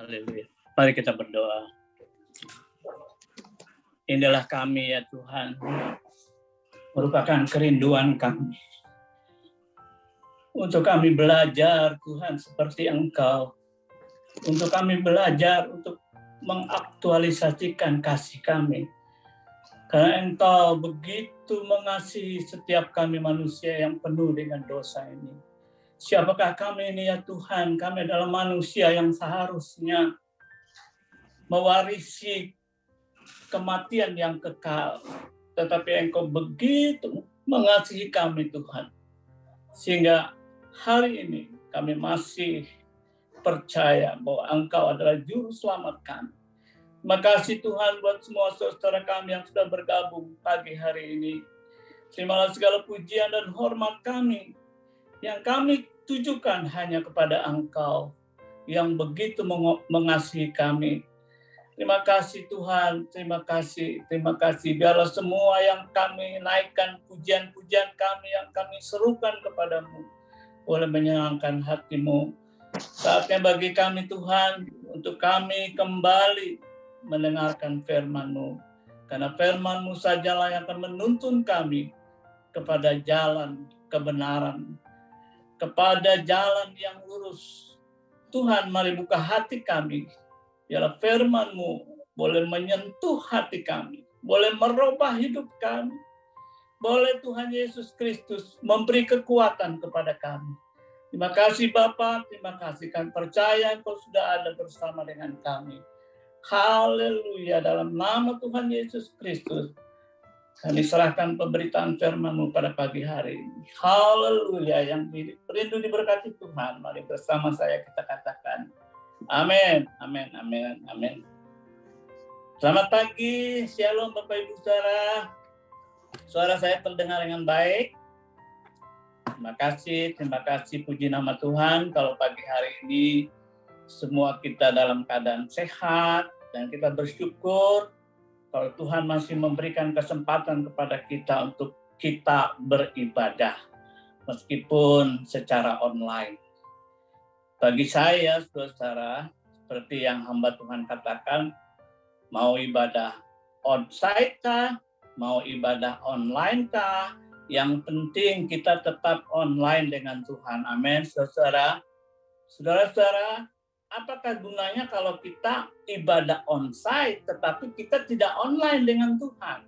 Haleluya. Mari kita berdoa. Inilah kami ya Tuhan, merupakan kerinduan kami. Untuk kami belajar Tuhan seperti Engkau. Untuk kami belajar untuk mengaktualisasikan kasih kami. Karena Engkau begitu mengasihi setiap kami manusia yang penuh dengan dosa ini. Siapakah kami ini ya Tuhan? Kami adalah manusia yang seharusnya mewarisi kematian yang kekal. Tetapi Engkau begitu mengasihi kami Tuhan. Sehingga hari ini kami masih percaya bahwa Engkau adalah juru selamat kami. Terima kasih Tuhan buat semua saudara kami yang sudah bergabung pagi hari ini. Terimalah segala pujian dan hormat kami yang kami tujukan hanya kepada Engkau yang begitu mengasihi kami. Terima kasih Tuhan, terima kasih. Biarlah semua yang kami naikkan, pujian-pujian kami yang kami serukan kepadamu, boleh menyenangkan hatimu. Saatnya bagi kami Tuhan, untuk kami kembali mendengarkan firman-Mu. Karena firman-Mu sajalah yang akan menuntun kami kepada jalan kebenaran, kepada jalan yang lurus. Tuhan, mari buka hati kami. Biarlah firman-Mu boleh menyentuh hati kami, boleh merubah hidup kami. Boleh Tuhan Yesus Kristus memberi kekuatan kepada kami. Terima kasih Bapa, terima kasih kami percaya Engkau sudah ada bersama dengan kami. Haleluya, dalam nama Tuhan Yesus Kristus. Kami serahkan pemberitaan firman-Mu pada pagi hari ini. Haleluya, yang rindu diberkati Tuhan. Mari bersama saya kita katakan. Amin, amin, amin, amin. Selamat pagi, shalom Bapak Ibu Saudara. Suara saya terdengar dengan baik. Terima kasih, puji nama Tuhan. Kalau pagi hari ini semua kita dalam keadaan sehat dan kita bersyukur kalau Tuhan masih memberikan kesempatan kepada kita untuk kita beribadah meskipun secara online. Bagi saya, saudara, seperti yang hamba Tuhan katakan, mau ibadah on-site kah, mau ibadah online kah, yang penting kita tetap online dengan Tuhan. Amin, saudara. Saudara-saudara, apakah gunanya kalau kita ibadah on-site tetapi kita tidak online dengan Tuhan?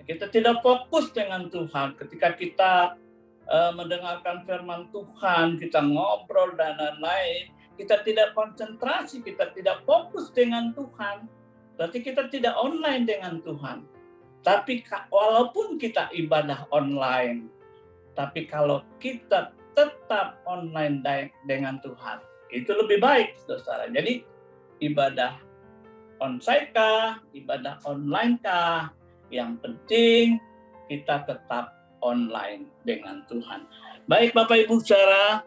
Kita tidak fokus dengan Tuhan. Ketika kita mendengarkan firman Tuhan, kita ngobrol dan lain-lain, kita tidak konsentrasi, kita tidak fokus dengan Tuhan. Berarti kita tidak online dengan Tuhan. Tapi walaupun kita ibadah online, tapi kalau kita tetap online dengan Tuhan, itu lebih baik, saudara. Jadi ibadah on-site kah, ibadah online kah, yang penting kita tetap online dengan Tuhan. Baik Bapak Ibu saudara,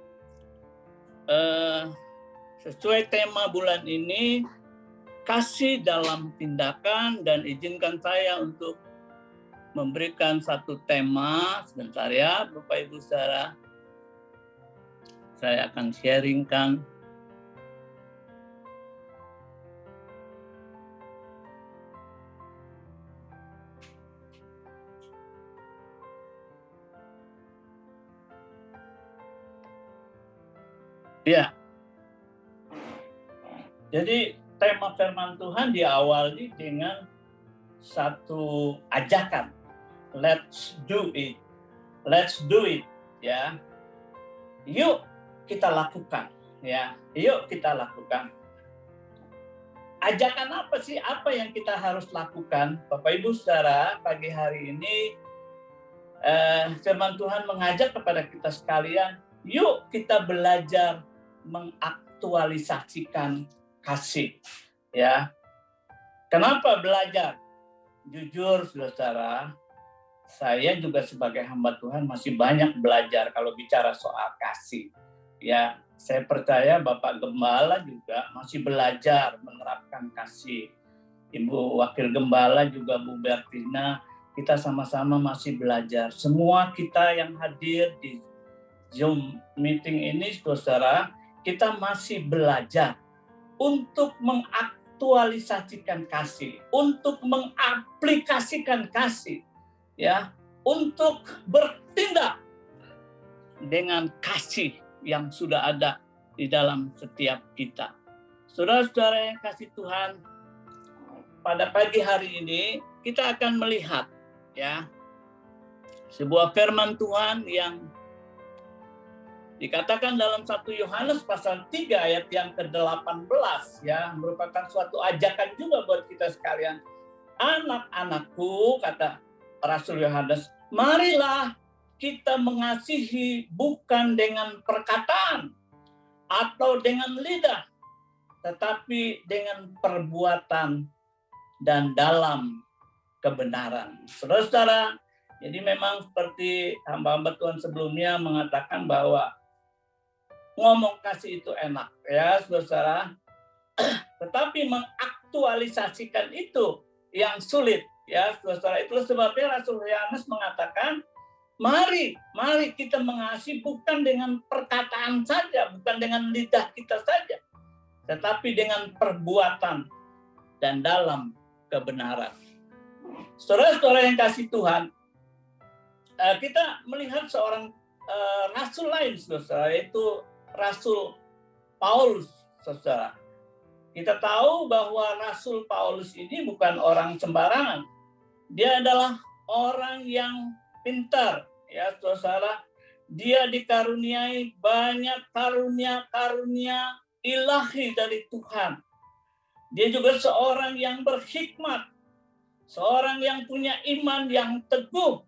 sesuai tema bulan ini, kasih dalam tindakan, dan izinkan saya untuk memberikan satu tema. Sebentar ya Bapak Ibu saudara, saya akan sharingkan. Ya, jadi tema firman Tuhan diawali dengan satu ajakan. Let's do it. Let's do it. Ya. Yuk kita lakukan. Ya. Yuk kita lakukan. Ajakan apa sih? Apa yang kita harus lakukan? Bapak Ibu saudara, pagi hari ini firman Tuhan mengajak kepada kita sekalian, yuk kita belajar mengaktualisasikan kasih. Ya. Kenapa belajar? Jujur saudara, saya juga sebagai hamba Tuhan masih banyak belajar kalau bicara soal kasih. Ya, saya percaya Bapak Gembala juga masih belajar menerapkan kasih. Ibu Wakil Gembala juga Bu Bertina, kita sama-sama masih belajar. Semua kita yang hadir di Zoom meeting ini, saudara, kita masih belajar untuk mengaktualisasikan kasih, untuk mengaplikasikan kasih, ya, untuk bertindak dengan kasih yang sudah ada di dalam setiap kita. Saudara-saudara yang kasih Tuhan, pada pagi hari ini kita akan melihat, ya, sebuah firman Tuhan yang dikatakan dalam 1 Yohanes pasal 3 ayat yang ke-18, ya, merupakan suatu ajakan juga buat kita sekalian. Anak-anakku, kata Rasul Yohanes, marilah kita mengasihi bukan dengan perkataan atau dengan lidah, tetapi dengan perbuatan dan dalam kebenaran. Saudara-saudara, jadi memang seperti hamba-hamba Tuhan sebelumnya mengatakan bahwa ngomong kasih itu enak, ya saudara. Tetapi mengaktualisasikan itu yang sulit, ya saudara. Itu sebabnya Rasul Yohanes mengatakan, mari kita mengasihi bukan dengan perkataan saja, bukan dengan lidah kita saja, tetapi dengan perbuatan dan dalam kebenaran. Saudara-saudara yang kasih Tuhan, kita melihat seorang rasul lain, saudara, yaitu Rasul Paulus, saudara. Kita tahu bahwa Rasul Paulus ini bukan orang sembarangan. Dia adalah orang yang pintar, ya saudara. Dia dikaruniai banyak karunia-karunia ilahi dari Tuhan. Dia juga seorang yang berhikmat, seorang yang punya iman yang teguh.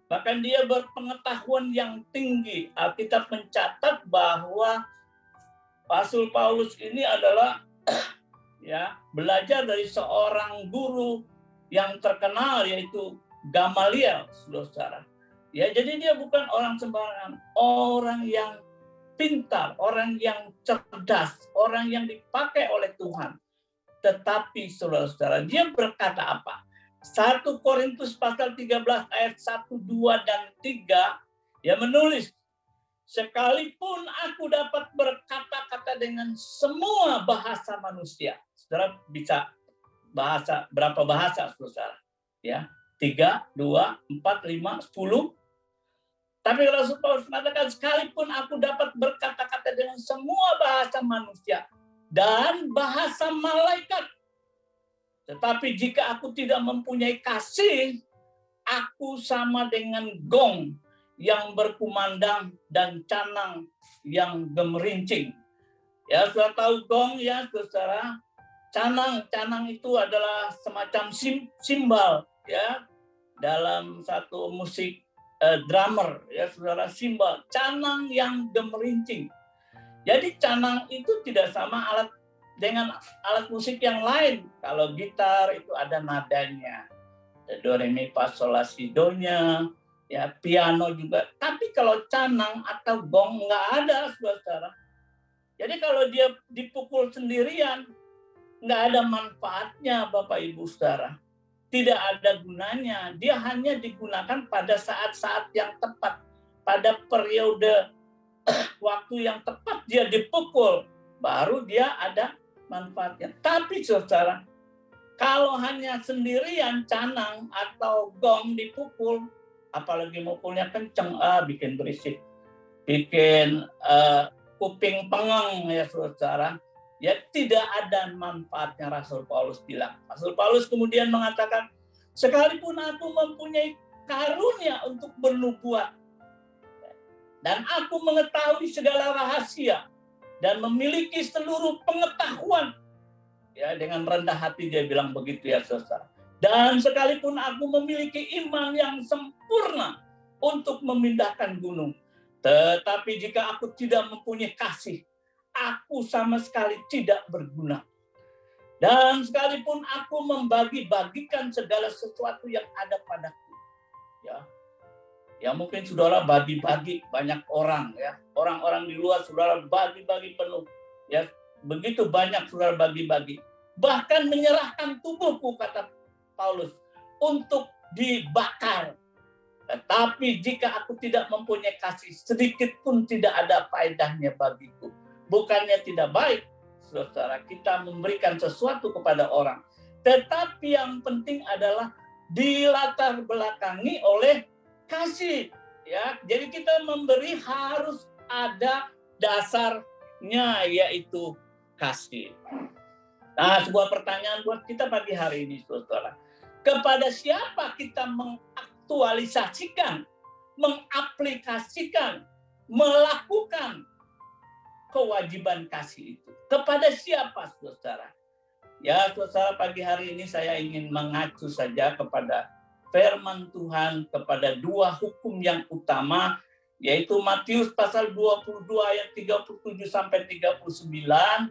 Bahkan dia berpengetahuan yang tinggi. Alkitab mencatat bahwa Rasul Paulus ini adalah ya, belajar dari seorang guru yang terkenal, yaitu Gamaliel, saudara. Ya, jadi dia bukan orang sembarangan, orang yang pintar, orang yang cerdas, orang yang dipakai oleh Tuhan. Tetapi saudara-saudara, dia berkata apa? 1 Korintus pasal 13 ayat 1, 2, dan 3, dia menulis, sekalipun aku dapat berkata-kata dengan semua bahasa manusia. Saudara bisa bahasa, berapa bahasa saudara? Ya, 3, 2, 4, 5, 10. Tapi Rasul Paulus mengatakan, sekalipun aku dapat berkata-kata dengan semua bahasa manusia dan bahasa malaikat, tetapi jika aku tidak mempunyai kasih, aku sama dengan gong yang berkumandang dan canang yang gemerincing. Ya, sudah tahu gong, ya saudara. Canang itu adalah semacam simbal, ya, dalam satu musik drummer, ya saudara, simbal. Canang yang gemerincing. Jadi canang itu tidak sama dengan alat musik yang lain. Kalau gitar itu ada nadanya, do re mi fa sol la si do-nya, ya, piano juga. Tapi kalau canang atau gong nggak ada, saudara. Jadi kalau dia dipukul sendirian, nggak ada manfaatnya, Bapak Ibu saudara. Tidak ada gunanya. Dia hanya digunakan pada saat-saat yang tepat, pada periode waktu yang tepat dia dipukul, baru dia ada manfaatnya. Tapi saudara, kalau hanya sendirian canang atau gong dipukul, apalagi mukulnya kenceng, bikin berisik, bikin kuping pengeng, ya saudara. Ya, tidak ada manfaatnya. Rasul Paulus bilang. Rasul Paulus kemudian mengatakan, sekalipun aku mempunyai karunia untuk bernubuat, dan aku mengetahui segala rahasia dan memiliki seluruh pengetahuan. Ya, dengan rendah hati dia bilang begitu, ya saudara. Dan sekalipun aku memiliki iman yang sempurna untuk memindahkan gunung, tetapi jika aku tidak mempunyai kasih, aku sama sekali tidak berguna. Dan sekalipun aku membagi-bagikan segala sesuatu yang ada padaku, ya mungkin saudara bagi-bagi banyak orang, ya, orang-orang di luar saudara bagi-bagi penuh, ya, begitu banyak saudara bagi-bagi, bahkan menyerahkan tubuhku, kata Paulus, untuk dibakar. Tetapi jika aku tidak mempunyai kasih, sedikit pun tidak ada faedahnya bagiku. Bukannya tidak baik, saudara, kita memberikan sesuatu kepada orang. Tetapi yang penting adalah dilatar belakangi oleh kasih. Ya, jadi kita memberi harus ada dasarnya, yaitu kasih. Nah, sebuah pertanyaan buat kita pagi hari ini, saudara. Kepada siapa kita mengaktualisasikan, mengaplikasikan, melakukan kewajiban kasih itu? Kepada siapa, saudara? Ya, saudara, pagi hari ini saya ingin mengacu saja kepada firman Tuhan, kepada dua hukum yang utama, yaitu Matius pasal 22 ayat 37 sampai 39.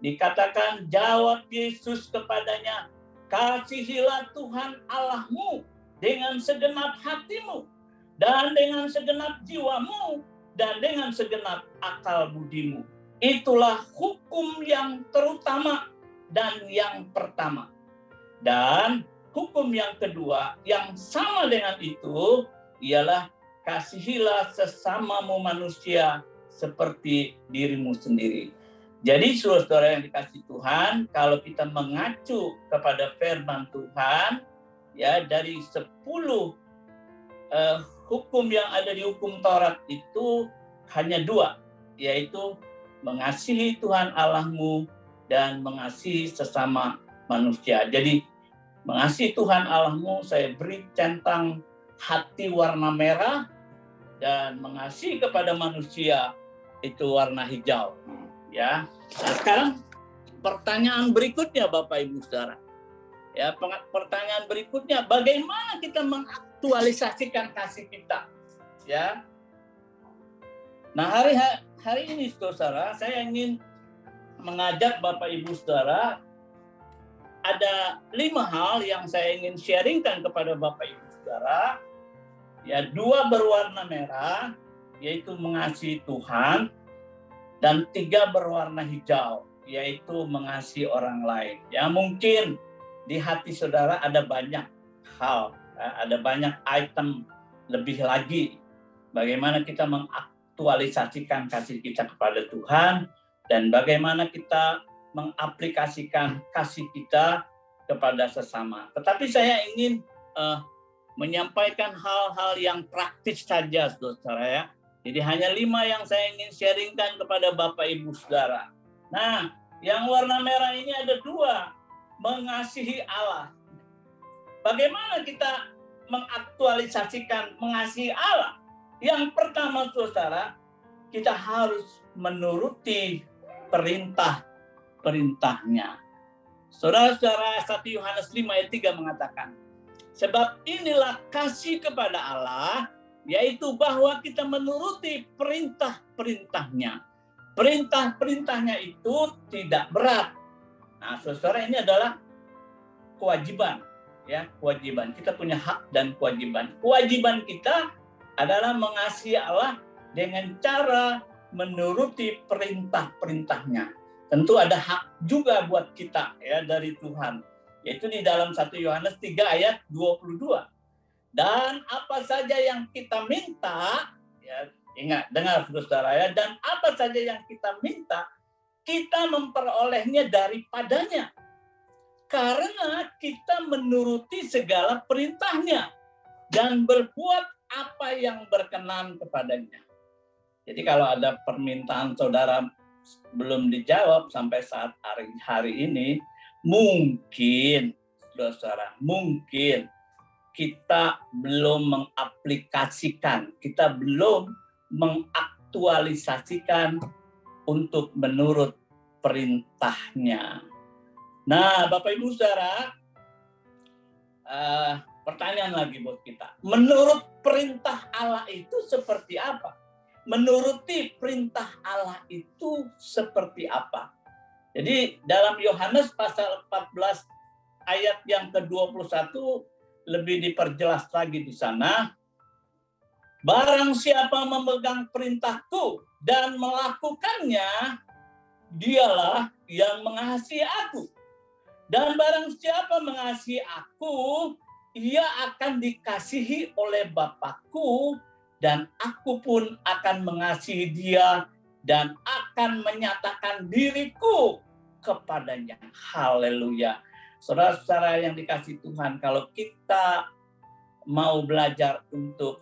Dikatakan, jawab Yesus kepadanya, kasihilah Tuhan Allahmu dengan segenap hatimu, dan dengan segenap jiwamu, dan dengan segenap akal budimu. Itulah hukum yang terutama dan yang pertama. Dan hukum yang kedua yang sama dengan itu ialah kasihilah sesamamu manusia seperti dirimu sendiri. Jadi saudara yang dikasihi Tuhan, kalau kita mengacu kepada firman Tuhan, ya, dari 10 hukum yang ada di hukum Taurat itu hanya 2, yaitu mengasihi Tuhan Allahmu dan mengasihi sesama manusia. Jadi mengasihi Tuhan Allahmu saya beri centang hati warna merah, dan mengasihi kepada manusia itu warna hijau. Ya. Nah, sekarang pertanyaan berikutnya Bapak Ibu Saudara. Ya, pertanyaan berikutnya, bagaimana kita mengaktualisasikan kasih kita? Ya. Nah, hari ini Saudara, saya ingin mengajak Bapak Ibu Saudara, ada 5 hal yang saya ingin sharingkan kepada Bapak Ibu Saudara. Ya, 2 berwarna merah, yaitu mengasihi Tuhan, dan 3 berwarna hijau, yaitu mengasihi orang lain. Ya, mungkin di hati saudara ada banyak hal, ada banyak item lebih lagi. Bagaimana kita mengaktualisasikan kasih kita kepada Tuhan, dan bagaimana kita mengaplikasikan kasih kita kepada sesama. Tetapi saya ingin menyampaikan hal-hal yang praktis saja, saudara ya. Jadi hanya 5 yang saya ingin sharingkan kepada Bapak Ibu Saudara. Nah, yang warna merah ini ada 2, mengasihi Allah. Bagaimana kita mengaktualisasikan mengasihi Allah? Yang pertama, saudara, kita harus menuruti perintah-perintahnya. Saudara-saudara, 1 Yohanes 5 ayat 3 mengatakan, sebab inilah kasih kepada Allah, yaitu bahwa kita menuruti perintah-perintahnya. Perintah-perintahnya itu tidak berat. Nah, saudara, ini adalah kewajiban. Ya, kewajiban. Kita punya hak dan kewajiban. Kewajiban kita adalah mengasihi Allah dengan cara menuruti perintah-perintahnya. Tentu ada hak juga buat kita ya dari Tuhan. Yaitu di dalam 1 Yohanes 3 ayat 22. Dan apa saja yang kita minta, ya, ingat, dengar saudara ya, dan apa saja yang kita minta, kita memperolehnya daripadanya. Karena kita menuruti segala perintahnya dan berbuat apa yang berkenan kepadanya. Jadi kalau ada permintaan saudara belum dijawab sampai saat hari ini, mungkin, saudara, mungkin kita belum mengaplikasikan, kita belum mengaktualisasikan untuk menurut perintahnya. Nah, Bapak Ibu Saudara, pertanyaan lagi buat kita. Menurut perintah Allah itu seperti apa? Menuruti perintah Allah itu seperti apa? Jadi dalam Yohanes pasal 14 ayat yang ke-21 lebih diperjelas lagi di sana. Barang siapa memegang perintahku dan melakukannya, dialah yang mengasihi aku. Dan barang siapa mengasihi aku, ia akan dikasihi oleh Bapakku, dan aku pun akan mengasihi dia dan akan menyatakan diriku kepadanya. Haleluya. Saudara-saudara yang dikasihi Tuhan, kalau kita mau belajar untuk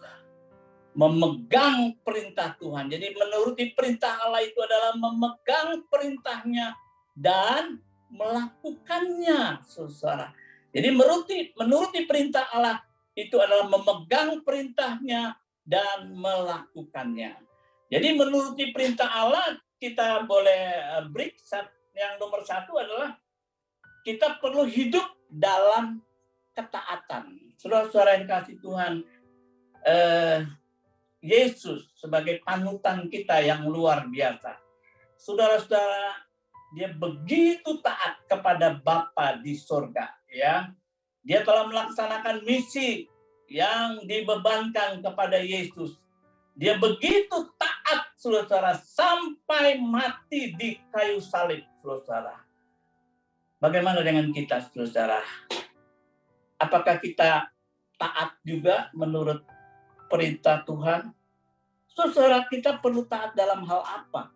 memegang perintah Tuhan, jadi menuruti perintah Allah itu adalah memegang perintahnya dan melakukannya, saudara. Jadi menuruti perintah Allah itu adalah memegang perintahnya dan melakukannya. Jadi menuruti perintah Allah, kita boleh break. Yang nomor satu adalah kita perlu hidup dalam ketaatan. Saudara-saudara yang kasih Tuhan, Yesus sebagai panutan kita yang luar biasa. Saudara-saudara, dia begitu taat kepada Bapa di surga, ya. Dia telah melaksanakan misi yang dibebankan kepada Yesus. Dia begitu taat, saudara, sampai mati di kayu salib, saudara. Bagaimana dengan kita, saudara? Apakah kita taat juga menurut perintah Tuhan? Saudara, kita perlu taat dalam hal apa?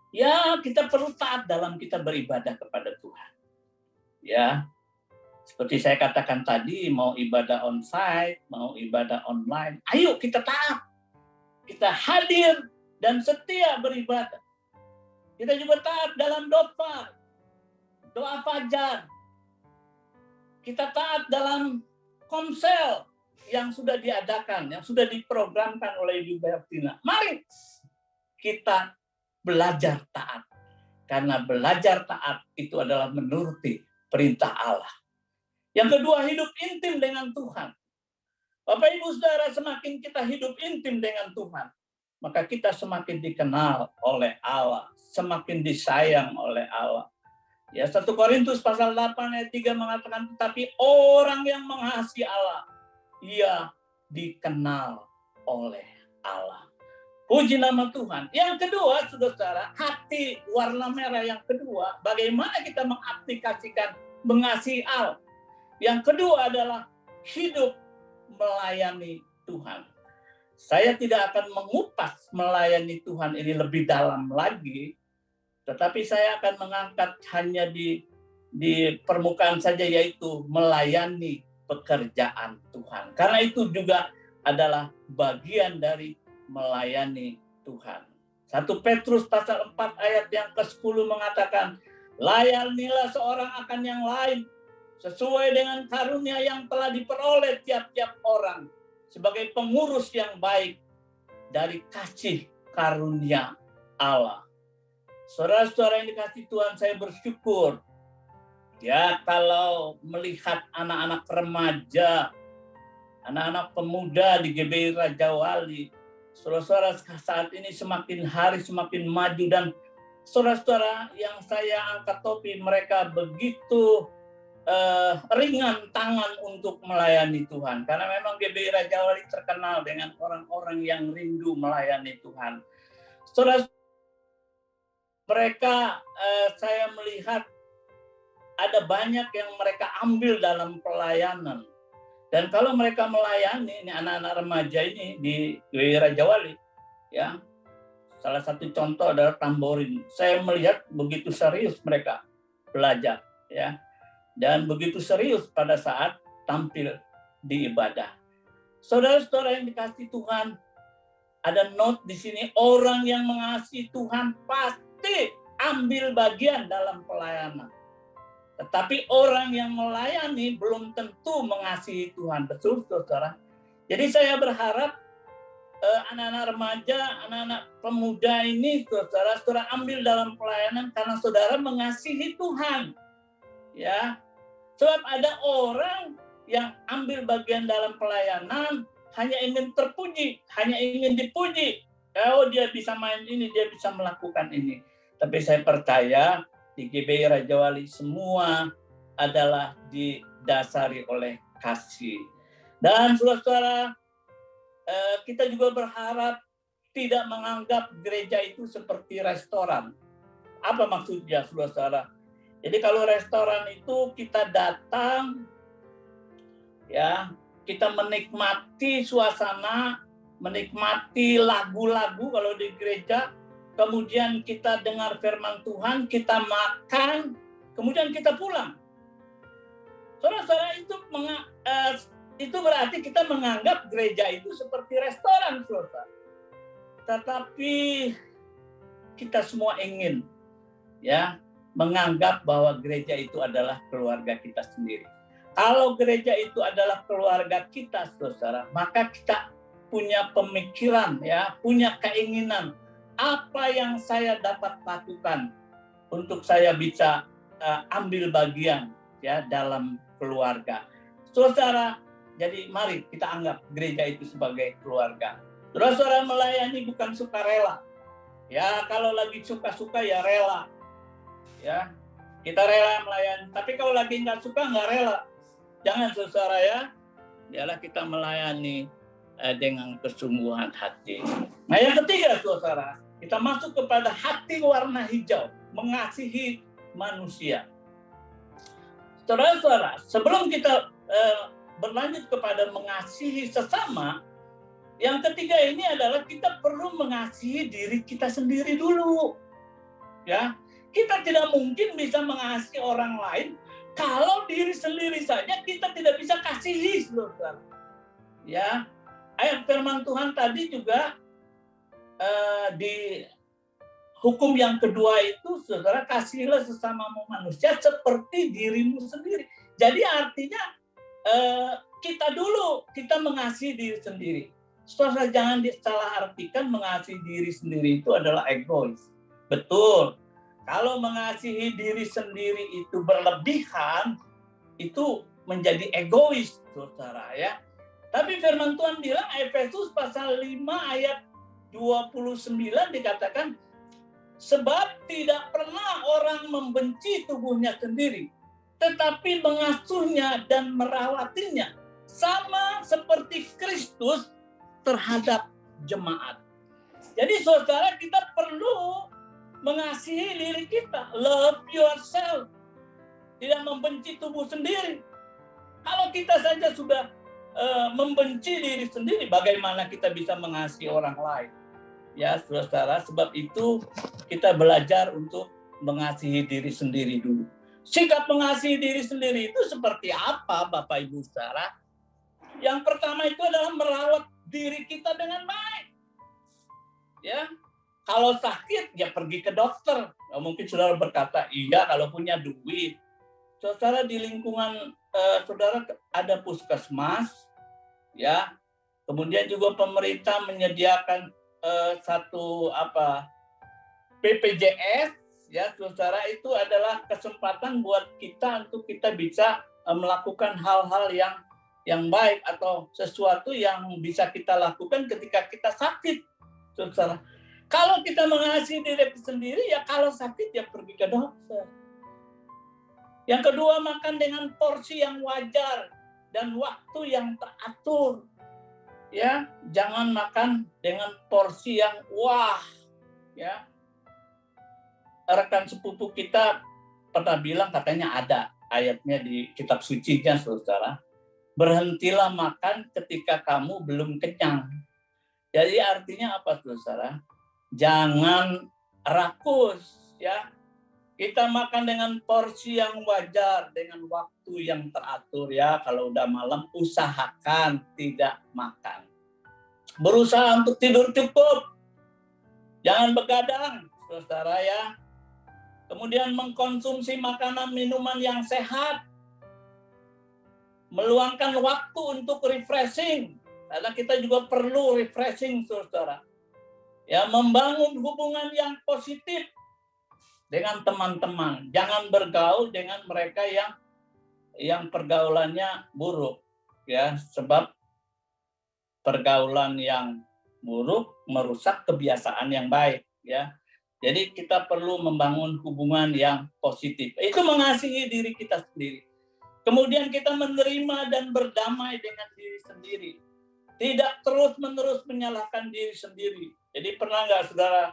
Ya, kita perlu taat dalam kita beribadah kepada Tuhan. Ya, seperti saya katakan tadi, mau ibadah on-site, mau ibadah online, ayo kita taat. Kita hadir dan setia beribadah. Kita juga taat dalam doa fajar. Kita taat dalam komsel yang sudah diadakan, yang sudah diprogramkan oleh Ibu Bertina. Mari kita belajar taat. Karena belajar taat itu adalah menuruti perintah Allah. Yang kedua, hidup intim dengan Tuhan. Bapak Ibu Saudara, semakin kita hidup intim dengan Tuhan, maka kita semakin dikenal oleh Allah, semakin disayang oleh Allah. Ya, 1 Korintus pasal 8 ayat 3 mengatakan, tetapi orang yang mengasihi Allah, ia dikenal oleh Allah. Puji nama Tuhan. Yang kedua, saudara, hati warna merah yang kedua, bagaimana kita mengaplikasikan mengasihi Allah. Yang kedua adalah hidup melayani Tuhan. Saya tidak akan mengupas melayani Tuhan ini lebih dalam lagi, tetapi saya akan mengangkat hanya di permukaan saja, yaitu melayani pekerjaan Tuhan. Karena itu juga adalah bagian dari melayani Tuhan. 1 Petrus pasal 4 ayat yang ke-10 mengatakan, layanilah seorang akan yang lain sesuai dengan karunia yang telah diperoleh tiap-tiap orang sebagai pengurus yang baik dari kasih karunia Allah. Saudara-saudara yang dikasihi Tuhan, saya bersyukur ya kalau melihat anak-anak remaja, anak-anak pemuda di GBI Raja Wali, saudara-saudara saat ini semakin hari semakin maju, dan saudara-saudara yang saya angkat topi, mereka begitu ringan tangan untuk melayani Tuhan. Karena memang GBI Raja Wali terkenal dengan orang-orang yang rindu melayani Tuhan. Saudara, mereka saya melihat ada banyak yang mereka ambil dalam pelayanan. Dan kalau mereka melayani, ini anak-anak remaja ini di Raja Wali, ya, salah satu contoh adalah tamborin. Saya melihat begitu serius mereka belajar, ya, dan begitu serius pada saat tampil di ibadah. Saudara-saudara yang dikasihi Tuhan, ada note di sini, orang yang mengasihi Tuhan pasti ambil bagian dalam pelayanan. Tetapi orang yang melayani belum tentu mengasihi Tuhan. Betul, saudara? Jadi saya berharap anak-anak remaja, anak-anak pemuda ini, saudara ambil dalam pelayanan karena saudara mengasihi Tuhan. Ya, sebab ada orang yang ambil bagian dalam pelayanan hanya ingin terpuji, hanya ingin dipuji. Oh, dia bisa main ini, dia bisa melakukan ini. Tapi saya percaya di GBI Raja Wali semua adalah didasari oleh kasih. Dan saudara-saudara, kita juga berharap tidak menganggap gereja itu seperti restoran. Apa maksudnya, saudara-saudara? Jadi kalau restoran itu kita datang, ya, kita menikmati suasana, menikmati lagu-lagu kalau di gereja, kemudian kita dengar firman Tuhan, kita makan, kemudian kita pulang. Saudara-saudara, itu berarti kita menganggap gereja itu seperti restoran, saudara. Tetapi kita semua ingin ya menganggap bahwa gereja itu adalah keluarga kita sendiri. Kalau gereja itu adalah keluarga kita, saudara, maka kita punya pemikiran, ya, punya keinginan apa yang saya dapat lakukan untuk saya bisa ambil bagian ya dalam keluarga. Saudara, jadi mari kita anggap gereja itu sebagai keluarga. Saudara, melayani bukan sukarela. Ya, kalau lagi suka-suka ya rela. Ya, kita rela melayani. Tapi kalau lagi nggak suka, nggak rela. Jangan, saudara, ya. Biarlah kita melayani dengan kesungguhan hati. Nah, yang ketiga, saudara, kita masuk kepada hati warna hijau, mengasihi manusia. Saudara-saudara, sebelum kita berlanjut kepada mengasihi sesama, yang ketiga ini adalah kita perlu mengasihi diri kita sendiri dulu. Ya, kita tidak mungkin bisa mengasihi orang lain kalau diri sendiri saja kita tidak bisa kasihi, saudara. Ya, ayat firman Tuhan tadi juga di hukum yang kedua itu, saudara, kasihilah sesamamu manusia seperti dirimu sendiri. Jadi artinya kita mengasihi diri sendiri. Saudara, jangan disalahartikan mengasihi diri sendiri itu adalah egois. Betul. Kalau mengasihi diri sendiri itu berlebihan, itu menjadi egois, saudara, ya. Tapi firman Tuhan bilang, Efesus pasal 5 ayat 29 dikatakan, sebab tidak pernah orang membenci tubuhnya sendiri, tetapi mengasuhnya dan merawatinya, sama seperti Kristus terhadap jemaat. Jadi saudara, kita perlu mengasihi diri kita. Love yourself. Tidak membenci tubuh sendiri. Kalau kita saja sudah membenci diri sendiri, bagaimana kita bisa mengasihi orang lain? Ya, saudara, sebab itu kita belajar untuk mengasihi diri sendiri dulu. Sikap mengasihi diri sendiri itu seperti apa, Bapak Ibu saudara? Yang pertama itu adalah merawat diri kita dengan baik. Ya, kalau sakit ya pergi ke dokter. Mungkin saudara berkata, iya kalau punya duit. Saudara, di lingkungan saudara ada puskesmas, ya. Kemudian juga pemerintah menyediakan satu BPJS, ya, saudara, itu adalah kesempatan buat kita untuk kita bisa melakukan hal-hal yang baik atau sesuatu yang bisa kita lakukan ketika kita sakit, saudara. Kalau kita mengasihi diri sendiri, ya kalau sakit ya pergi ke dokter. Yang kedua, makan dengan porsi yang wajar dan waktu yang teratur. Ya, jangan makan dengan porsi yang wah, ya. Rekan sepupu kita pernah bilang, katanya ada ayatnya di kitab sucinya, saudara. Berhentilah makan ketika kamu belum kenyang. Jadi artinya apa, saudara? Jangan rakus, ya. Kita makan dengan porsi yang wajar, dengan waktu yang teratur, ya. Kalau udah malam, usahakan tidak makan. Berusaha untuk tidur cukup. Jangan begadang, saudara, ya. Kemudian mengkonsumsi makanan minuman yang sehat. Meluangkan waktu untuk refreshing. Karena kita juga perlu refreshing, saudara. Ya, membangun hubungan yang positif dengan teman-teman. Jangan bergaul dengan mereka yang pergaulannya buruk, ya, sebab pergaulan yang buruk merusak kebiasaan yang baik, ya. Jadi kita perlu membangun hubungan yang positif. Itu mengasihi diri kita sendiri. Kemudian kita menerima dan berdamai dengan diri sendiri. Tidak terus-menerus menyalahkan diri sendiri. Jadi pernah nggak, saudara,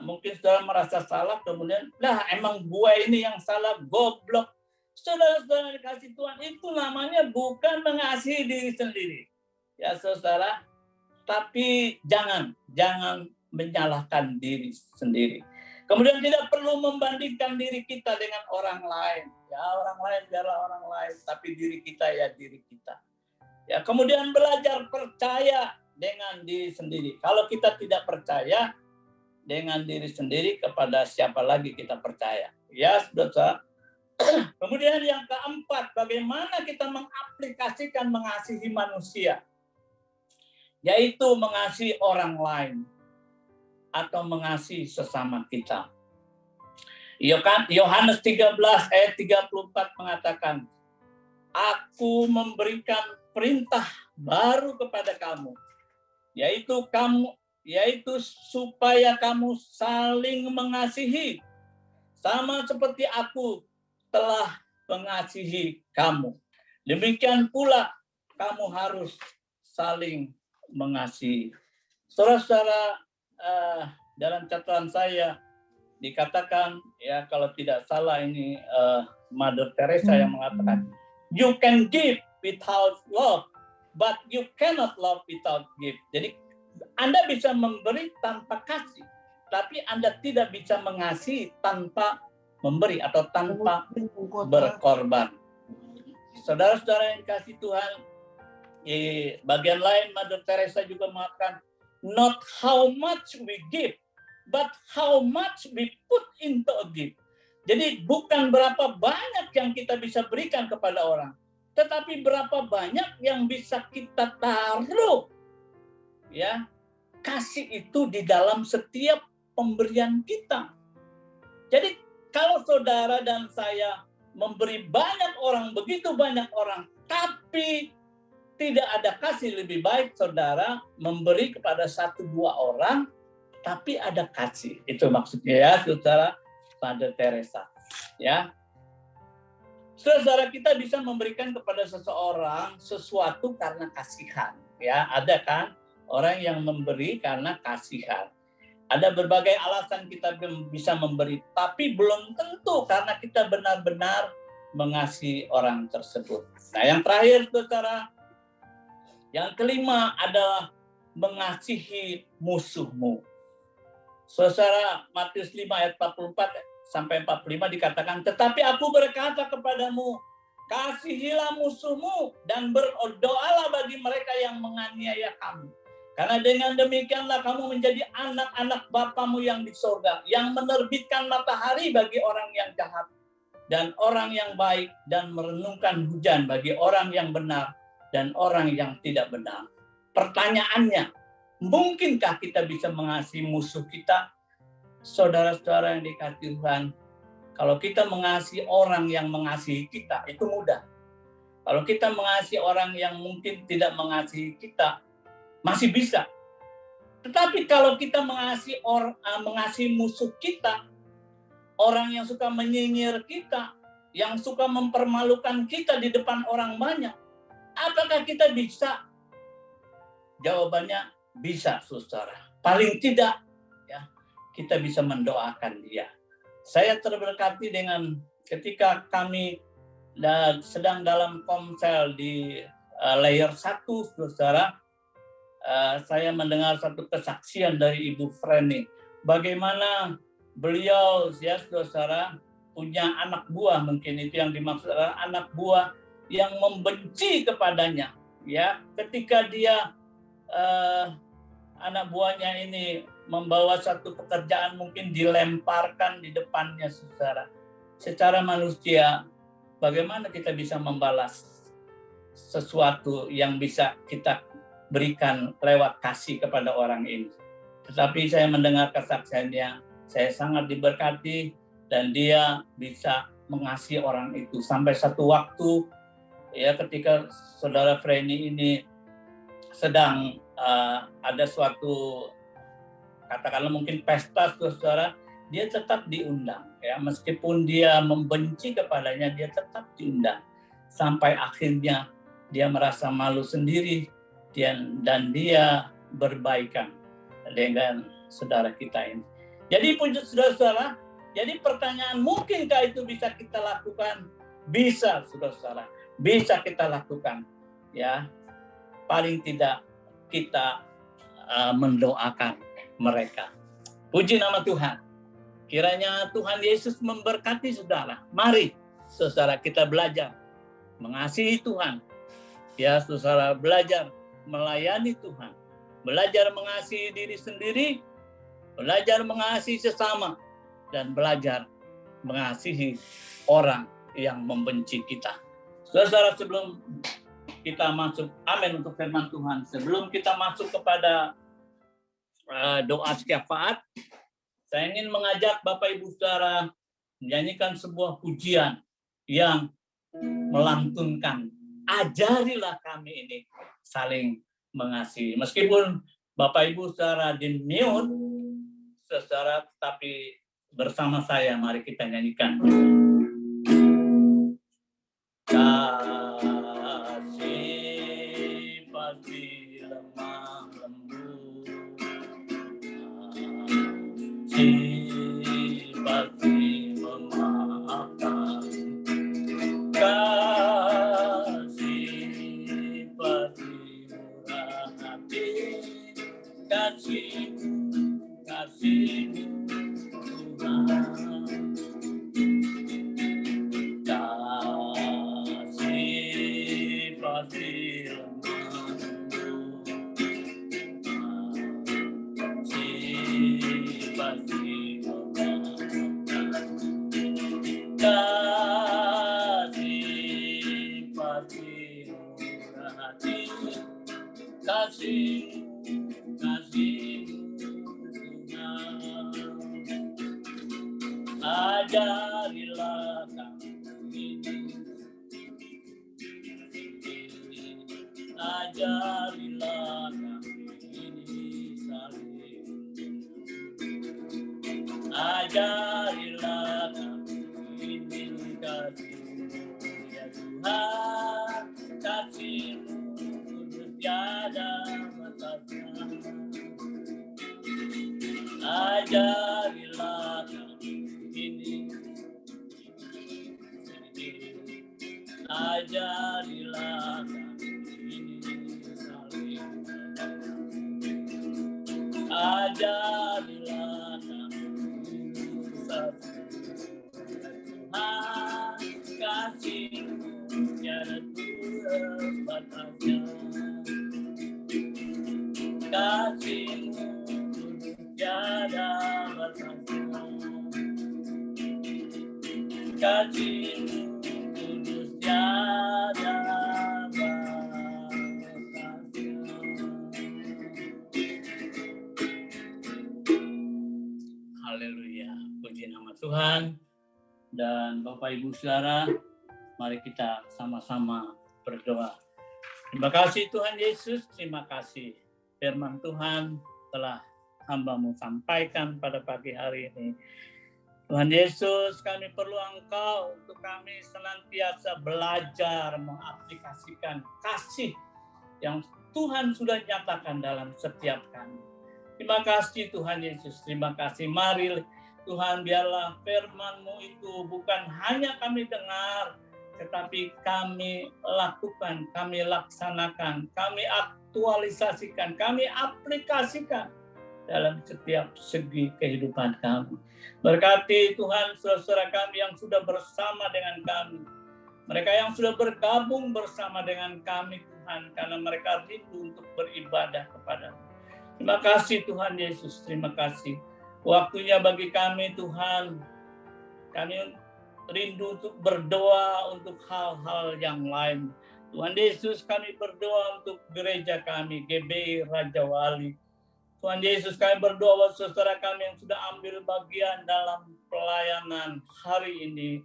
mungkin saudara merasa salah, kemudian, lah emang gue ini yang salah, goblok. Saudara-saudara dikasih Tuhan, itu namanya bukan mengasihi diri sendiri. Ya, saudara, tapi jangan menyalahkan diri sendiri. Kemudian tidak perlu membandingkan diri kita dengan orang lain. Ya, orang lain biarlah orang lain, tapi diri kita ya diri kita. Ya, kemudian belajar percaya dengan diri sendiri. Kalau kita tidak percaya dengan diri sendiri, kepada siapa lagi kita percaya? Ya, saudara. Kemudian yang keempat, bagaimana kita mengaplikasikan mengasihi manusia, yaitu mengasihi orang lain atau mengasihi sesama kita. Yohanes 13 ayat 34 mengatakan, Aku memberikan perintah baru kepada kamu, yaitu supaya kamu saling mengasihi, sama seperti aku telah mengasihi kamu. Demikian pula kamu harus saling mengasihi. Saudara-saudara, dalam catatan saya dikatakan, ya kalau tidak salah ini Mother Teresa yang mengatakan, you can give without love, but you cannot love without give. Jadi Anda bisa memberi tanpa kasih, tapi Anda tidak bisa mengasihi tanpa memberi atau tanpa berkorban. Saudara-saudara yang dikasihi Tuhan, bagian lain Mother Teresa juga mengatakan, not how much we give, but how much we put into a gift. Jadi bukan berapa banyak yang kita bisa berikan kepada orang, tetapi berapa banyak yang bisa kita taruh, ya, kasih itu di dalam setiap pemberian kita. Jadi kalau saudara dan saya memberi banyak orang, begitu banyak orang, tapi tidak ada kasih, lebih baik saudara memberi kepada 1-2 orang, tapi ada kasih. Itu maksudnya ya, saudara Mother Teresa. Ya, saudara kita bisa memberikan kepada seseorang sesuatu karena kasihan. Ya, ada kan orang yang memberi karena kasihan. Ada berbagai alasan kita bisa memberi, tapi belum tentu karena kita benar-benar mengasihi orang tersebut. Nah, yang terakhir, saudara, yang kelima adalah mengasihi musuhmu. Saudara, Matius 5 ayat 44 sampai 45 dikatakan, tetapi aku berkata kepadamu, kasihilah musuhmu dan berdoalah bagi mereka yang menganiaya kamu. Karena dengan demikianlah kamu menjadi anak-anak Bapamu yang di sorga, yang menerbitkan matahari bagi orang yang jahat dan orang yang baik, dan merenungkan hujan bagi orang yang benar dan orang yang tidak benar. Pertanyaannya, mungkinkah kita bisa mengasihi musuh kita? Saudara-saudara yang dikasihi Tuhan, kalau kita mengasihi orang yang mengasihi kita, itu mudah. Kalau kita mengasihi orang yang mungkin tidak mengasihi kita, masih bisa. Tetapi kalau kita mengasihi musuh kita, orang yang suka menyinyir kita, yang suka mempermalukan kita di depan orang banyak, apakah kita bisa? Jawabannya bisa, saudara. Paling tidak, ya, kita bisa mendoakan dia. Saya terberkati dengan ketika kami sedang dalam komsel di layer 1, saudara, saya mendengar satu kesaksian dari Ibu Freni. Bagaimana beliau, ya saudara, punya anak buah, mungkin itu yang dimaksud adalah anak buah yang membenci kepadanya. Ya, ketika dia anak buahnya ini membawa satu pekerjaan, mungkin dilemparkan di depannya, saudara. Secara manusia, bagaimana kita bisa membalas sesuatu yang bisa kita berikan lewat kasih kepada orang ini? Tetapi saya mendengar kesaksiannya, saya sangat diberkati, dan dia bisa mengasihi orang itu. Sampai satu waktu, ya, ketika saudara Freni ini sedang ada suatu, katakanlah mungkin pesta, saudara, dia tetap diundang, ya, meskipun dia membenci kepadanya, dia tetap diundang. Sampai akhirnya dia merasa malu sendiri, dan dia berbaikan dengan saudara kita ini. Jadi saudara-saudara, jadi pertanyaan, mungkinkah itu bisa kita lakukan? Bisa, saudara-saudara, bisa kita lakukan. Ya, paling tidak kita mendoakan. mereka. Puji nama Tuhan. Kiranya Tuhan Yesus memberkati saudara. Mari saudara kita belajar mengasihi Tuhan. Ya saudara, belajar melayani Tuhan. Belajar mengasihi diri sendiri, belajar mengasihi sesama, dan belajar mengasihi orang yang membenci kita. Saudara, sebelum kita masuk, amin untuk firman Tuhan. Sebelum kita masuk kepada doa syafaat, saya ingin mengajak Bapak Ibu Saudara menyanyikan sebuah pujian yang melantunkan, ajarilah kami ini saling mengasihi. Meskipun Bapak Ibu Saudara di mute, saudara, tapi bersama saya mari kita nyanyikan. Kasih pasti lemah lembut, kasih pasti memaafkan, kasih pasti murah hati, kasih Tuhan. Kasih pasti lemah lembut, kasih pasti memaafkan, kasih pasti murah hati, kasih ajarilah kami ini, ajarilah kami ini saling, ajarilah kami ini kasih ya Tuhan, kasih-Mu tiada batasnya, ajarilah ajarilah kami ini saling, ajarilah kami ini satu. Tuhan, kasih-Mu tiada batasnya, kasih-Mu tiada batasnya, kasih-Mu tiada batasnya. Haleluya, puji nama Tuhan. Dan Bapak Ibu Saudara, mari kita sama-sama berdoa. Terima kasih Tuhan Yesus, terima kasih firman Tuhan telah hamba-Mu sampaikan pada pagi hari ini. Tuhan Yesus, kami perlu Engkau untuk kami senantiasa belajar mengaplikasikan kasih yang Tuhan sudah nyatakan dalam setiap kami. Terima kasih Tuhan Yesus, terima kasih. Mari Tuhan, biarlah firman-Mu itu bukan hanya kami dengar, tetapi kami lakukan, kami laksanakan, kami aktualisasikan, kami aplikasikan dalam setiap segi kehidupan kami. Berkati Tuhan saudara kami yang sudah bersama dengan kami, mereka yang sudah bergabung bersama dengan kami Tuhan, karena mereka rindu untuk beribadah kepada-Mu. Terima kasih Tuhan Yesus, terima kasih. Waktunya bagi kami Tuhan, kami rindu untuk berdoa untuk hal-hal yang lain. Tuhan Yesus, kami berdoa untuk gereja kami, GBI Raja Wali. Tuhan Yesus, kami berdoa buat saudara kami yang sudah ambil bagian dalam pelayanan hari ini.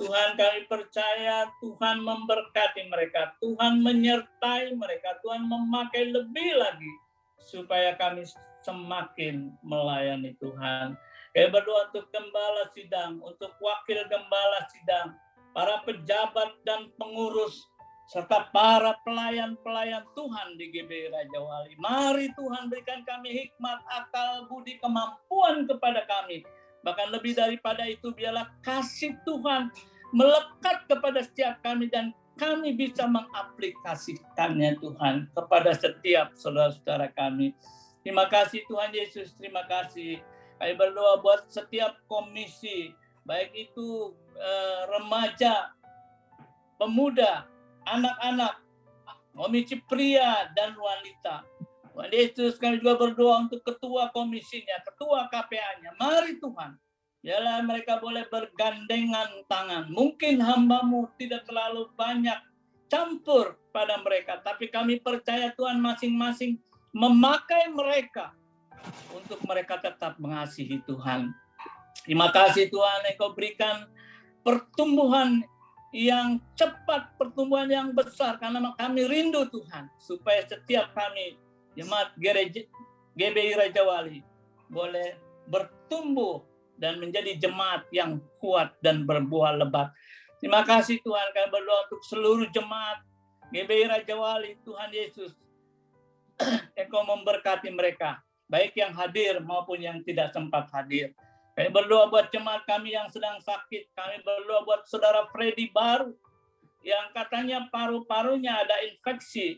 Tuhan, kami percaya Tuhan memberkati mereka, Tuhan menyertai mereka, Tuhan memakai lebih lagi supaya kami semakin melayani Tuhan. Kami berdoa untuk gembala sidang, untuk wakil gembala sidang, para pejabat dan pengurus, serta para pelayan-pelayan Tuhan di GBI Raja Wali. Mari Tuhan berikan kami hikmat, akal, budi, kemampuan kepada kami. Bahkan lebih daripada itu, biarlah kasih Tuhan melekat kepada setiap kami dan kami bisa mengaplikasikannya Tuhan kepada setiap saudara-saudara kami Terima kasih Tuhan Yesus, terima kasih. Kami berdoa buat setiap komisi, baik itu remaja, pemuda, anak-anak, komisi pria dan wanita. Tuhan Yesus, kami juga berdoa untuk ketua komisinya, ketua KPA-nya. Mari Tuhan, biarlah mereka boleh bergandengan tangan. Mungkin hamba-Mu tidak terlalu banyak campur pada mereka, tapi kami percaya Tuhan masing-masing memakai mereka untuk mereka tetap mengasihi Tuhan. Terima kasih Tuhan, Engkau berikan pertumbuhan yang cepat, pertumbuhan yang besar, karena kami rindu Tuhan, supaya setiap kami jemaat GBI Raja Wali boleh bertumbuh dan menjadi jemaat yang kuat dan berbuah lebat. Terima kasih Tuhan, kami berdoa untuk seluruh jemaat GBI Raja Wali. Tuhan Yesus, Engkau memberkati mereka, baik yang hadir maupun yang tidak sempat hadir. Kami berdoa buat jemaat kami yang sedang sakit. Kami berdoa buat saudara Freddy Baru yang katanya paru-parunya ada infeksi.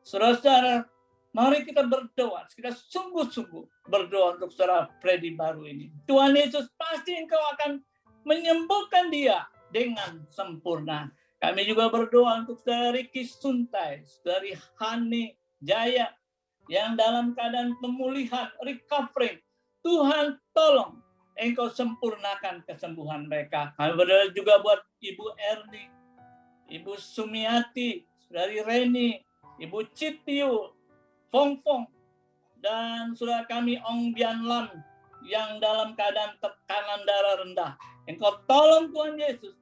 Saudara-saudara, mari kita berdoa, kita sungguh-sungguh berdoa untuk saudara Freddy Baru ini. Tuhan Yesus, pasti Engkau akan menyembuhkan dia dengan sempurna. Kami juga berdoa untuk saudara Ricky Suntai, saudari Hani Jaya yang dalam keadaan pemulihan, recovering. Tuhan tolong Engkau sempurnakan kesembuhan mereka. Kami berdoa juga buat Ibu Erni, Ibu Sumiati, saudari Reni, Ibu Citiu, Fong, dan saudara kami Ong Bian Lam yang dalam keadaan tekanan darah rendah. Engkau tolong Tuhan Yesus.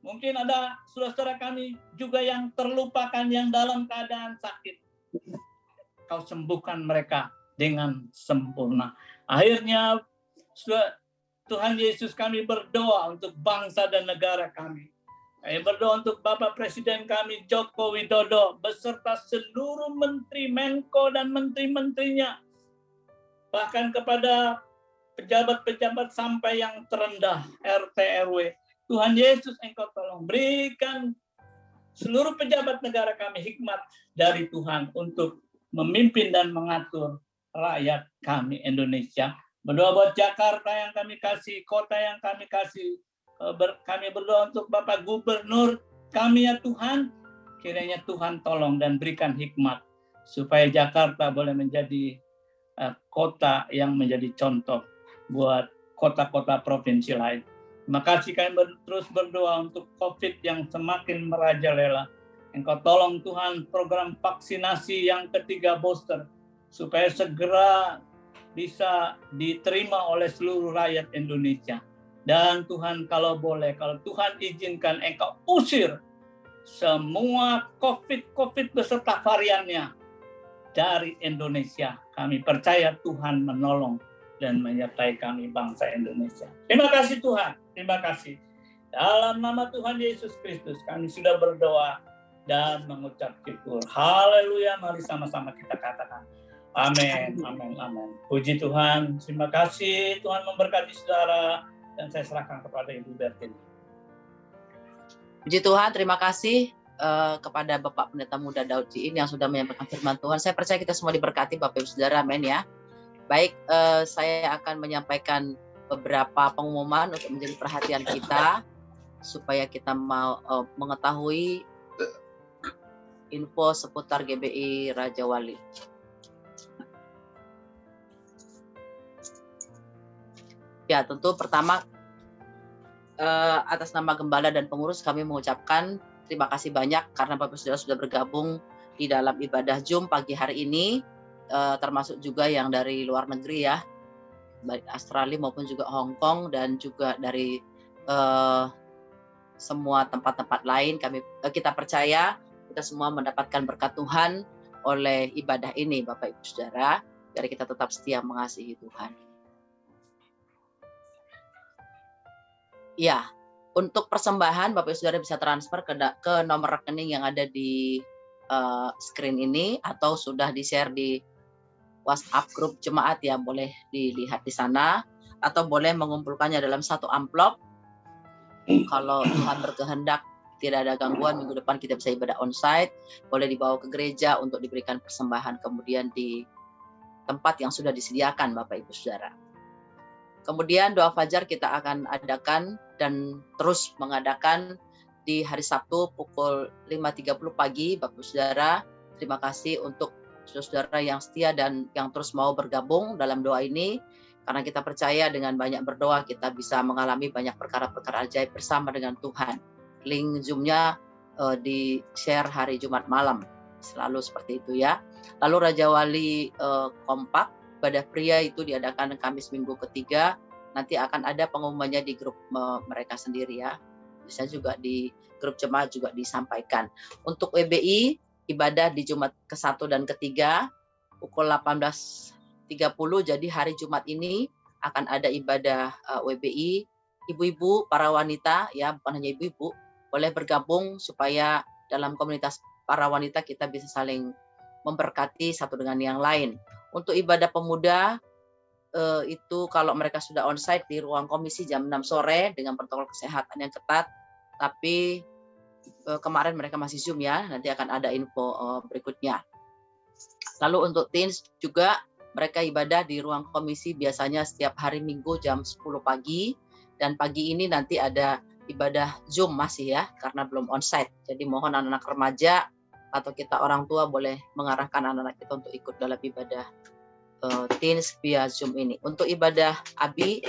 Mungkin ada saudara-saudara kami juga yang terlupakan, yang dalam keadaan sakit. Kau sembuhkan mereka dengan sempurna. Akhirnya Tuhan Yesus, kami berdoa untuk bangsa dan negara kami. Kami berdoa untuk Bapak Presiden kami Joko Widodo beserta seluruh menteri, menko dan menteri-menterinya. Bahkan kepada pejabat-pejabat sampai yang terendah, RT RW. Tuhan Yesus, Engkau tolong berikan seluruh pejabat negara kami hikmat dari Tuhan untuk memimpin dan mengatur rakyat kami Indonesia. Berdoa buat Jakarta yang kami kasih, kota yang kami kasih. Kami berdoa untuk Bapak Gubernur kami ya Tuhan. Kiranya Tuhan tolong dan berikan hikmat supaya Jakarta boleh menjadi kota yang menjadi contoh buat kota-kota provinsi lain. Terima kasih, kami terus berdoa untuk COVID yang semakin merajalela. Engkau tolong Tuhan program vaksinasi yang ketiga booster supaya segera bisa diterima oleh seluruh rakyat Indonesia. Dan Tuhan kalau boleh, kalau Tuhan izinkan, Engkau usir semua COVID beserta variannya dari Indonesia. Kami percaya Tuhan menolong dan menyertai kami bangsa Indonesia. Terima kasih Tuhan, terima kasih. Dalam nama Tuhan Yesus Kristus kami sudah berdoa dan mengucap syukur. Haleluya, mari sama-sama kita katakan. Amin, amin, amin. Puji Tuhan, terima kasih. Tuhan memberkati saudara, dan saya serahkan kepada Ibu Bertin. Puji Tuhan, terima kasih kepada Bapak Pendeta Muda Daud Jiin yang sudah menyampaikan firman Tuhan. Saya percaya kita semua diberkati Bapak Ibu Saudara, amin ya. Baik, saya akan menyampaikan beberapa pengumuman untuk menjadi perhatian kita, supaya kita mau mengetahui info seputar GBI Raja Wali. Ya, tentu pertama atas nama Gembala dan pengurus kami mengucapkan terima kasih banyak karena Bapak Saudara sudah bergabung di dalam ibadah Zoom pagi hari ini, termasuk juga yang dari luar negeri ya, baik Australia maupun juga Hong Kong dan juga dari semua tempat-tempat lain. Kita percaya kita semua mendapatkan berkat Tuhan oleh ibadah ini Bapak Ibu Saudara, biar kita tetap setia mengasihi Tuhan. Ya, untuk persembahan Bapak Ibu Saudara bisa transfer ke nomor rekening yang ada di screen ini atau sudah di-share di WhatsApp grup jemaat ya, boleh dilihat di sana atau boleh mengumpulkannya dalam satu amplop. Kalau Tuhan berkehendak tidak ada gangguan, minggu depan kita bisa ibadah onsite, boleh dibawa ke gereja untuk diberikan persembahan kemudian tempat yang sudah disediakan Bapak Ibu Saudara. Kemudian doa fajar kita akan adakan dan terus mengadakan di hari Sabtu pukul 5.30 pagi Bapak Ibu Saudara. Terima kasih untuk saudara yang setia dan yang terus mau bergabung dalam doa ini. Karena kita percaya dengan banyak berdoa kita bisa mengalami banyak perkara-perkara ajaib bersama dengan Tuhan. Link Zoom-nya di-share hari Jumat malam. Selalu seperti itu ya. Lalu Raja Wali kompak, ibadah pria itu diadakan Kamis minggu ketiga. Nanti akan ada pengumumannya di grup mereka sendiri ya. Bisa juga di grup jemaat juga disampaikan. Untuk WBI, ibadah di Jumat ke-1 dan ke-3 pukul 18.30. Jadi hari Jumat ini akan ada ibadah WBI. Ibu-ibu, para wanita ya, bukan hanya ibu-ibu, boleh bergabung supaya dalam komunitas para wanita kita bisa saling memberkati satu dengan yang lain. Untuk ibadah pemuda itu kalau mereka sudah onsite di ruang komisi jam 6 sore dengan protokol kesehatan yang ketat, tapi kemarin mereka masih Zoom ya, nanti akan ada info berikutnya. Lalu untuk teens juga mereka ibadah di ruang komisi biasanya setiap hari Minggu jam 10 pagi, dan pagi ini nanti ada ibadah Zoom masih ya, karena belum onsite. Jadi mohon anak-anak remaja atau kita orang tua boleh mengarahkan anak-anak kita untuk ikut dalam ibadah teens via Zoom ini. Untuk ibadah ABI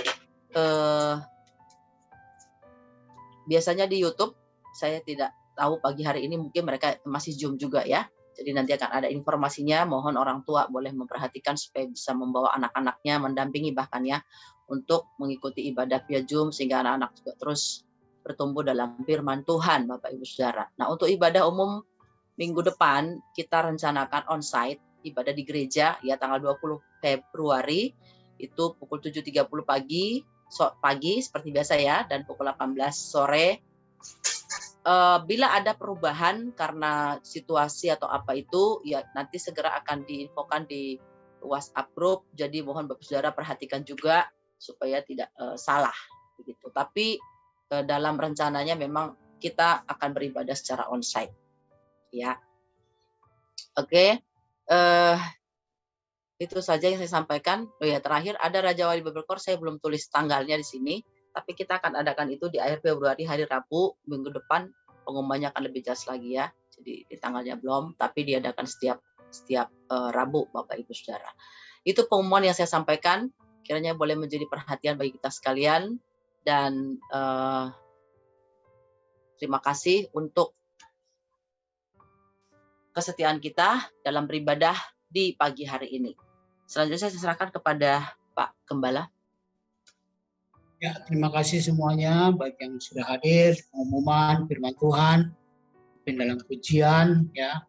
biasanya di YouTube, saya tidak tahu pagi hari ini mungkin mereka masih Zoom juga ya. Jadi nanti akan ada informasinya, mohon orang tua boleh memperhatikan supaya bisa membawa anak-anaknya, mendampingi bahkan ya, untuk mengikuti ibadah via Zoom sehingga anak-anak juga terus bertumbuh dalam firman Tuhan Bapak Ibu Saudara. Nah untuk ibadah umum minggu depan kita rencanakan onsite, ibadah di gereja ya tanggal 20 Februari itu pukul 7.30 pagi seperti biasa ya, dan pukul 18 sore. Bila ada perubahan karena situasi atau apa itu, ya nanti segera akan diinfokan di WhatsApp group. Jadi mohon Bapak Saudara perhatikan juga supaya tidak salah begitu. Tapi dalam rencananya memang kita akan beribadah secara onsite. Ya. Oke. Itu saja yang saya sampaikan. Oh ya, terakhir ada Raja Wali Bebelkor, saya belum tulis tanggalnya di sini. Tapi kita akan adakan itu di akhir Februari, hari Rabu, minggu depan. Pengumumannya akan lebih jelas lagi ya. Jadi di tanggalnya belum, tapi diadakan setiap Rabu, Bapak Ibu Saudara. Itu pengumuman yang saya sampaikan. Kiranya boleh menjadi perhatian bagi kita sekalian. Dan terima kasih untuk kesetiaan kita dalam beribadah di pagi hari ini. Selanjutnya saya serahkan kepada Pak Gembala. Ya, terima kasih semuanya, baik yang sudah hadir, pengumuman firman Tuhan, dalam pujian, ya,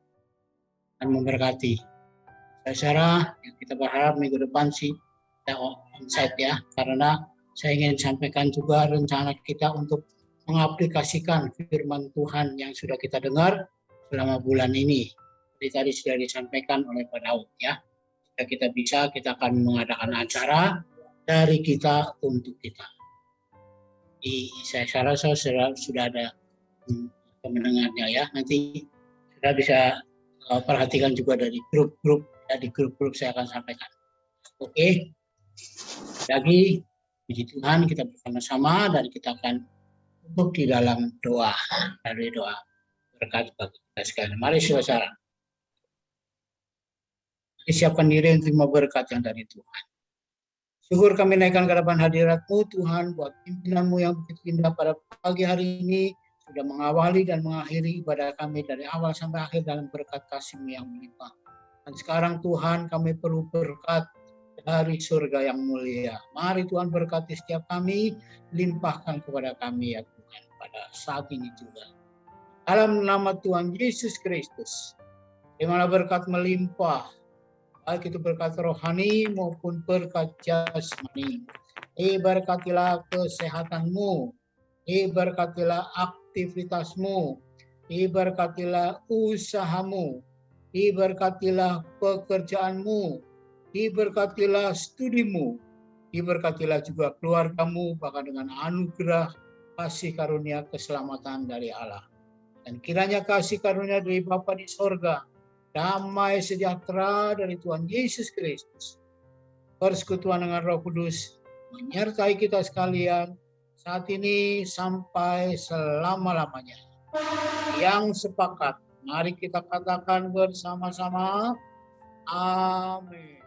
dan memberkati. Saya ya, kita berharap minggu depan sih kita onsite ya, karena saya ingin sampaikan juga rencana kita untuk mengaplikasikan firman Tuhan yang sudah kita dengar selama bulan ini. Jadi tadi sudah disampaikan oleh Pak Daud ya. Jika kita bisa, kita akan mengadakan acara dari kita untuk kita. Saya rasa sudah ada mendengarnya ya. Nanti kita bisa perhatikan juga dari grup-grup ya, di grup-grup saya akan sampaikan. Oke. Lagi puji Tuhan kita bersama-sama dan kita akan duduk di dalam doa, dari doa berkat bagi kita sekalian. Mari saudara. Siapkan diri untuk terima berkat yang dari Tuhan. Syukur kami naikkan ke hadapan hadirat-Mu Tuhan, buat pimpinan-Mu yang begitu indah pada pagi hari ini, sudah mengawali dan mengakhiri ibadah kami dari awal sampai akhir dalam berkat kasih-Mu yang melimpah. Dan sekarang Tuhan kami perlu berkat dari surga yang mulia. Mari Tuhan berkati setiap kami, limpahkan kepada kami ya Tuhan pada saat ini juga. Dalam nama Tuhan Yesus Kristus, di mana berkat melimpah, baik itu berkat rohani maupun berkat jasmani. Berkatilah kesehatanmu, berkatilah aktivitasmu, berkatilah usahamu, berkatilah pekerjaanmu, berkatilah studimu, berkatilah juga keluargamu, bahkan dengan anugerah kasih karunia keselamatan dari Allah. Dan kiranya kasih karunia dari Bapa di sorga, damai sejahtera dari Tuhan Yesus Kristus, persekutuan dengan Roh Kudus menyertai kita sekalian saat ini sampai selama-lamanya. Yang sepakat, mari kita katakan bersama-sama, amin.